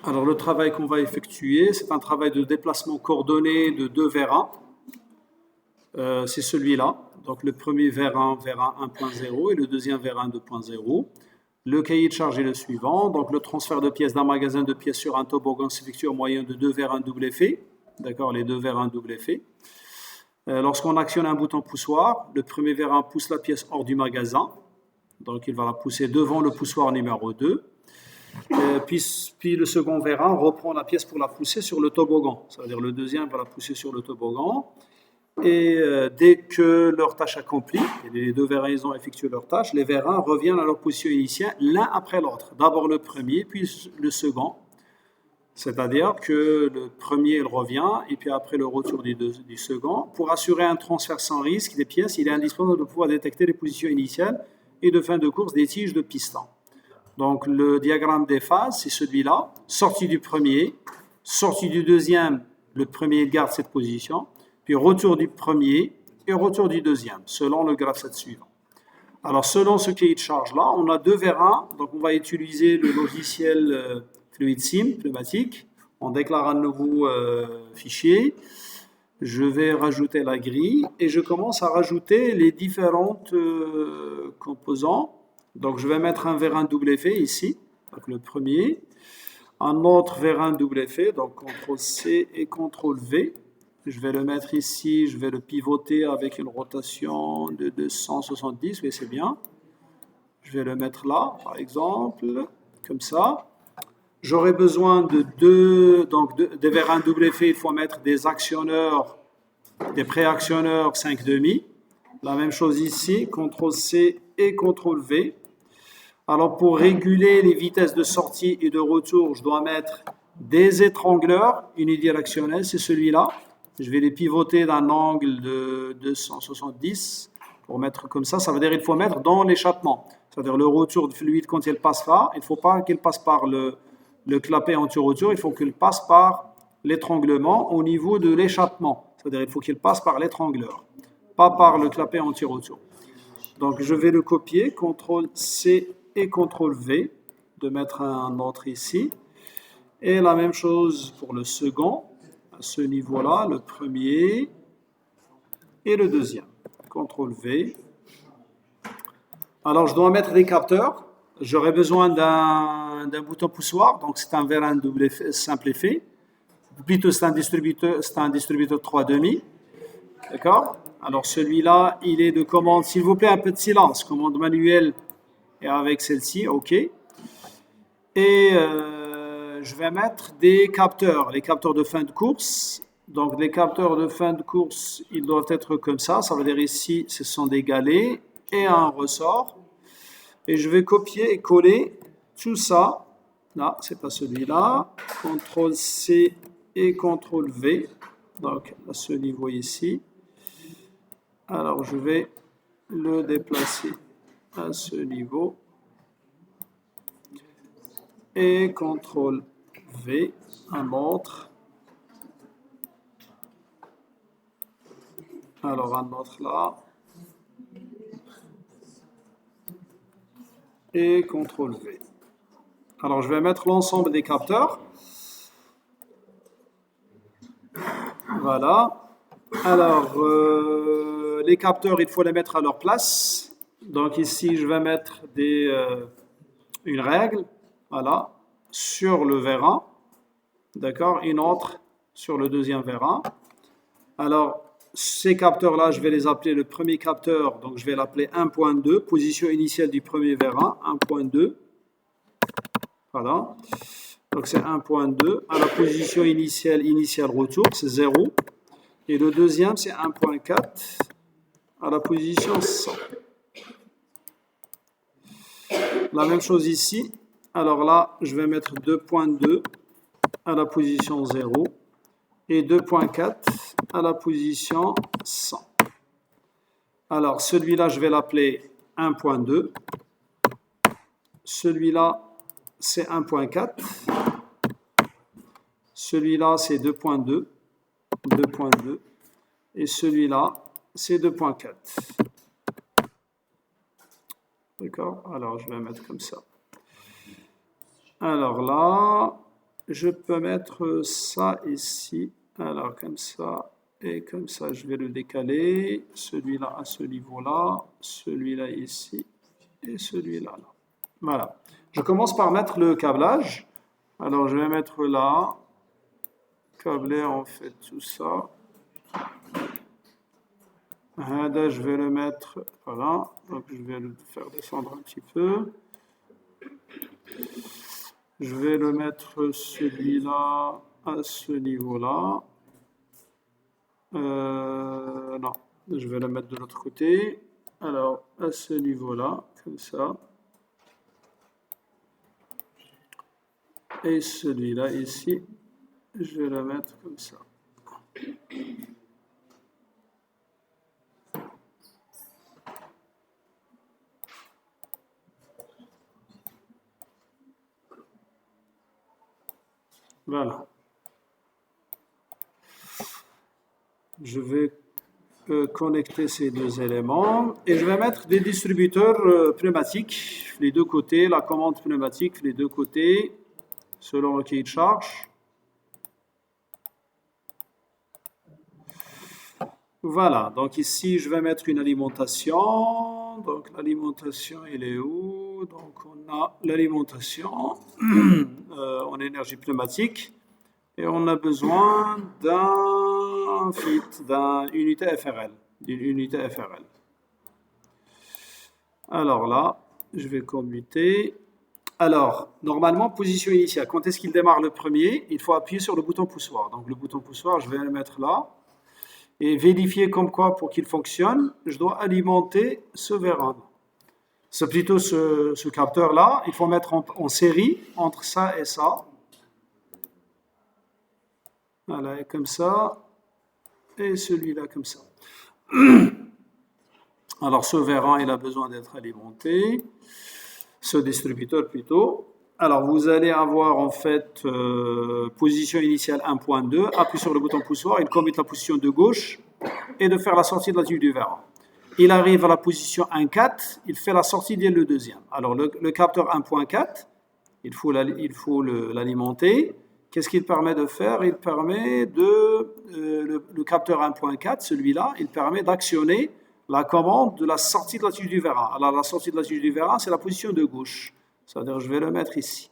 Alors, le travail qu'on va effectuer, c'est un travail de déplacement coordonné de deux vers 1. C'est celui-là. Donc, le premier vers 1 1.0 et le deuxième vers 1 2.0. Le cahier de charge est le suivant. Donc, le transfert de pièces d'un magasin de pièces sur un toboggan s'effectue au moyen de deux vers 1 double effet. D'accord, les deux vers 1 double effet. Lorsqu'on actionne un bouton poussoir, le premier vers 1 pousse la pièce hors du magasin. Donc, il va la pousser devant le poussoir numéro 2. Puis le second vers 1 reprend la pièce pour la pousser sur le toboggan. Ça veut dire le deuxième va la pousser sur le toboggan. Et dès que leur tâche accomplie, et les deux vers 1 ils ont effectué leur tâche, les vers 1 reviennent à leur position initiale l'un après l'autre. D'abord le premier, puis le second. C'est-à-dire que le premier il revient, et puis après le retour du second. Pour assurer un transfert sans risque des pièces, il est indispensable de pouvoir détecter les positions initiales et de fin de course des tiges de piston. Donc le diagramme des phases, c'est celui-là. Sortie du premier, sortie du deuxième, le premier garde cette position, puis retour du premier et retour du deuxième, selon le graphe suivant. Alors selon ce cahier de charge-là, on a deux vers 1, donc on va utiliser le logiciel FluidSim, pneumatique. On déclare un nouveau fichier. Je vais rajouter la grille et je commence à rajouter les différentes composants. Donc, je vais mettre un vers 1 double effet ici, donc le premier. Un autre vers 1 double effet, donc CTRL-C et CTRL-V. Je vais le mettre ici, je vais le pivoter avec une rotation de 270, oui, c'est bien. Je vais le mettre là, par exemple, comme ça. J'aurai besoin de des vers 1 double effet, il faut mettre des actionneurs, des préactionneurs 5,5. La même chose ici, CTRL-C et CTRL-V. Alors, pour réguler les vitesses de sortie et de retour, je dois mettre des étrangleurs unidirectionnels, c'est celui-là. Je vais les pivoter d'un angle de 270 pour mettre comme ça. Ça veut dire qu'il faut mettre dans l'échappement. C'est-à-dire le retour de fluide quand il passe là, il ne faut pas qu'il passe par le clapet anti-retour, il faut qu'il passe par l'étranglement au niveau de l'échappement. C'est-à-dire qu'il faut qu'il passe par l'étrangleur, pas par le clapet anti-retour. Donc, je vais le copier, CTRL-C et CTRL-V, de mettre un autre ici. Et la même chose pour le second, à ce niveau-là, le premier et le deuxième. CTRL-V. Alors, je dois mettre des capteurs. J'aurai besoin d'un bouton poussoir, donc c'est un vers 1 double effet, simple effet. Plutôt, c'est un distributeur 3,5. D'accord? Alors, celui-là, il est de commande, s'il vous plaît, un peu de silence, commande manuelle. Et avec celle-ci, OK. Et je vais mettre des capteurs, les capteurs de fin de course. Donc, les capteurs de fin de course, ils doivent être comme ça. Ça veut dire ici, ce sont des galets et un ressort. Et je vais copier et coller tout ça. Là, c'est pas celui-là. CTRL-C et CTRL-V. Donc, à ce niveau ici. Alors, je vais le déplacer à ce niveau et CTRL-V, un autre. Alors, un autre là. Et CTRL-V. Alors, je vais mettre l'ensemble des capteurs. Voilà. Alors, les capteurs, il faut les mettre à leur place. Donc, ici, je vais mettre une règle, voilà, sur le vers 1. D'accord, une autre sur le deuxième vers 1. Alors, ces capteurs-là, je vais les appeler le premier capteur, donc je vais l'appeler 1.2, position initiale du premier vers 1, 1.2. Voilà. Donc, c'est 1.2. À la position initiale retour, c'est 0. Et le deuxième, c'est 1.4 à la position 100. La même chose ici. Alors là, je vais mettre 2.2 à la position 0 et 2.4 à la position 100. Alors, celui-là, je vais l'appeler 1.2. Celui-là, c'est 1.4. Celui-là, c'est 2.2. 2.2. Et celui-là, c'est 2.4. D'accord? Alors, je vais mettre comme ça. Alors là, je peux mettre ça ici. Alors, comme ça et comme ça, je vais le décaler. Celui-là à ce niveau-là, celui-là ici et celui-là là. Voilà. Je commence par mettre le câblage. Alors, je vais mettre là, câbler en fait tout ça. Là, je vais le mettre, voilà. Donc, je vais le faire descendre un petit peu. Je vais le mettre celui-là à ce niveau-là. Non, je vais le mettre de l'autre côté. Alors, à ce niveau-là, comme ça. Et celui-là ici, je vais le mettre comme ça. Voilà. Je vais connecter ces deux éléments et je vais mettre des distributeurs pneumatiques, les deux côtés, la commande pneumatique, les deux côtés, selon le cahier de charge. Voilà, donc ici je vais mettre une alimentation. Donc l'alimentation, elle est où? Donc on a l'alimentation en énergie pneumatique et on a besoin d'un FIT, d'une unité FRL. Alors là, je vais commuter. Alors, normalement, position initiale, quand est-ce qu'il démarre le premier? Il faut appuyer sur le bouton poussoir. Donc le bouton poussoir, je vais le mettre là. Et vérifier comme quoi, pour qu'il fonctionne, je dois alimenter ce vérin. C'est plutôt ce capteur-là. Il faut mettre en série entre ça et ça. Voilà, et comme ça. Et celui-là comme ça. Alors, ce vérin, il a besoin d'être alimenté. Ce distributeur plutôt. Alors, vous allez avoir en fait position initiale 1.2. Appuie sur le bouton poussoir. Il commute la position de gauche et de faire la sortie de la tube du vérin. Il arrive à la position 1.4, il fait la sortie dès le deuxième. Alors le capteur 1.4, il faut l'alimenter. Qu'est-ce qu'il permet de faire? Il permet le capteur 1.4, celui-là, il permet d'actionner la commande de la sortie de la tige du vérin. Alors la sortie de la tige du vérin, c'est la position de gauche. C'est-à-dire je vais le mettre ici.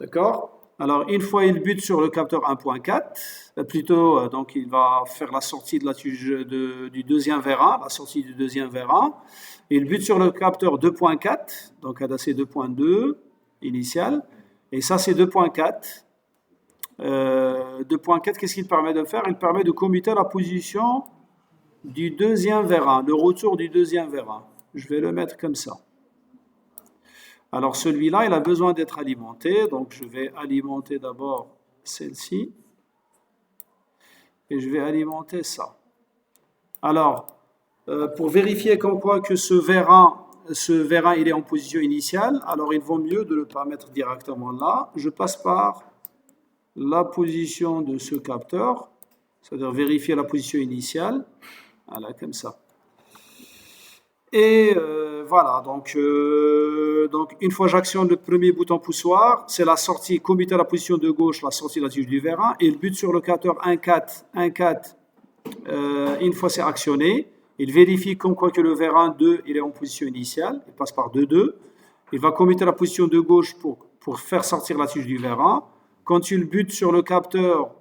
D'accord? Alors, une fois il bute sur le capteur 1.4, plutôt, donc il va faire la sortie de la tige du deuxième vérin, la sortie du deuxième vérin. Il bute sur le capteur 2.4, donc c'est 2.2 initial, et ça c'est 2.4. 2.4, qu'est-ce qu'il permet de faire? Il permet de commuter la position du deuxième vérin, le retour du deuxième vérin. Je vais le mettre comme ça. Alors celui-là, il a besoin d'être alimenté, donc je vais alimenter d'abord celle-ci et je vais alimenter ça. Alors, pour vérifier comme quoi que ce vérin il est en position initiale, alors il vaut mieux de ne pas mettre directement là. Je passe par la position de ce capteur, c'est-à-dire vérifier la position initiale, voilà, comme ça. Et voilà, donc une fois j'actionne le premier bouton poussoir, c'est la sortie, commuter à la position de gauche, la sortie de la tige du vérin, et il bute sur le capteur 1.4, une fois c'est actionné, il vérifie comme quoi que le vérin 2, il est en position initiale, il passe par 2.2, il va commuter la position de gauche pour faire sortir la tige du vérin. Quand il bute sur le capteur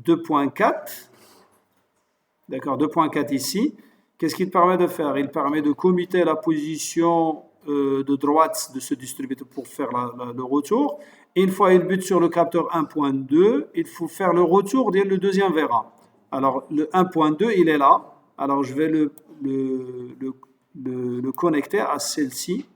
2.4, d'accord, 2.4 ici, qu'est-ce qu'il permet de faire? Il permet de commuter la position de droite de ce distributeur pour faire le retour. Et une fois il bute sur le capteur 1.2, il faut faire le retour dès le deuxième vérin. Alors le 1.2, il est là. Alors je vais le connecter à celle-ci.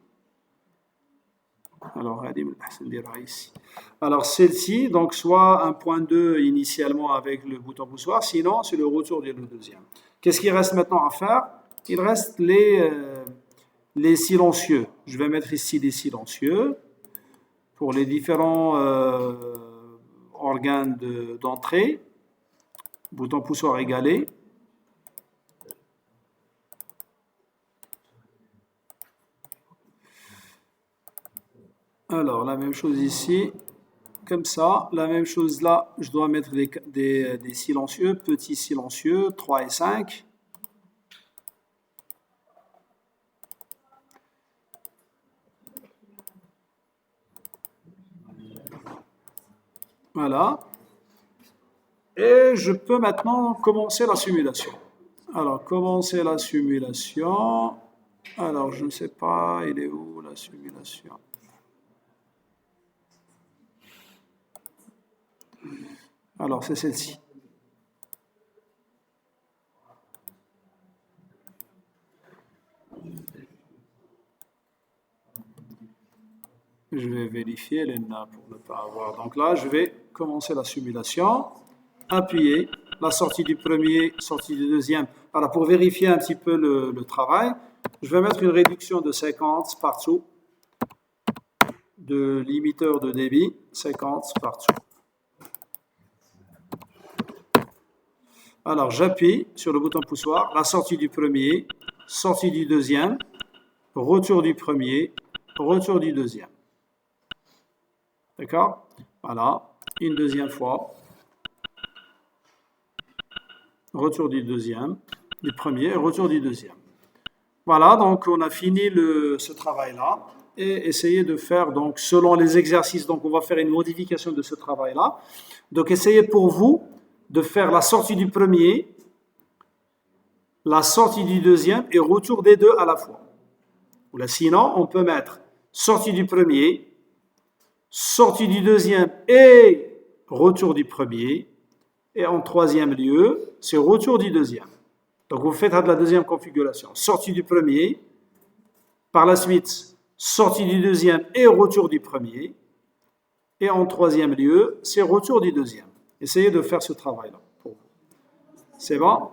Alors celle-ci, donc soit 1.2 initialement avec le bouton poussoir, sinon c'est le retour dès le deuxième. Qu'est-ce qu'il reste maintenant à faire? Il reste les silencieux. Je vais mettre ici des silencieux pour les différents organes d'entrée. Bouton poussoir égalé. Alors, la même chose ici. comme ça. La même chose là, je dois mettre des silencieux, petits silencieux, 3 et 5. Voilà. Et je peux maintenant commencer la simulation. Alors, commencer la simulation. Alors, je ne sais pas, il est où la simulation? Alors, c'est celle-ci. Je vais vérifier l'ENA pour ne pas avoir. Donc là, je vais commencer la simulation. Appuyer la sortie du premier, sortie du deuxième. Alors, pour vérifier un petit peu le travail, je vais mettre une réduction de 50 partout, de limiteur de débit, 50 partout. Alors, j'appuie sur le bouton poussoir, la sortie du premier, sortie du deuxième, retour du premier, retour du deuxième. D'accord? Voilà, une deuxième fois. Retour du deuxième, du premier, retour du deuxième. Voilà, donc on a fini ce travail-là et essayez de faire, donc selon les exercices, donc on va faire une modification de ce travail-là. Donc essayez pour vous de faire la sortie du premier, la sortie du deuxième et retour des deux à la fois. Ou là, sinon, on peut mettre sortie du premier, sortie du deuxième et retour du premier. Et en troisième lieu, c'est retour du deuxième. Donc vous faites de la deuxième configuration. Sortie du premier, par la suite, sortie du deuxième et retour du premier. Et en troisième lieu, c'est retour du deuxième. Essayez de faire ce travail-là. C'est bon?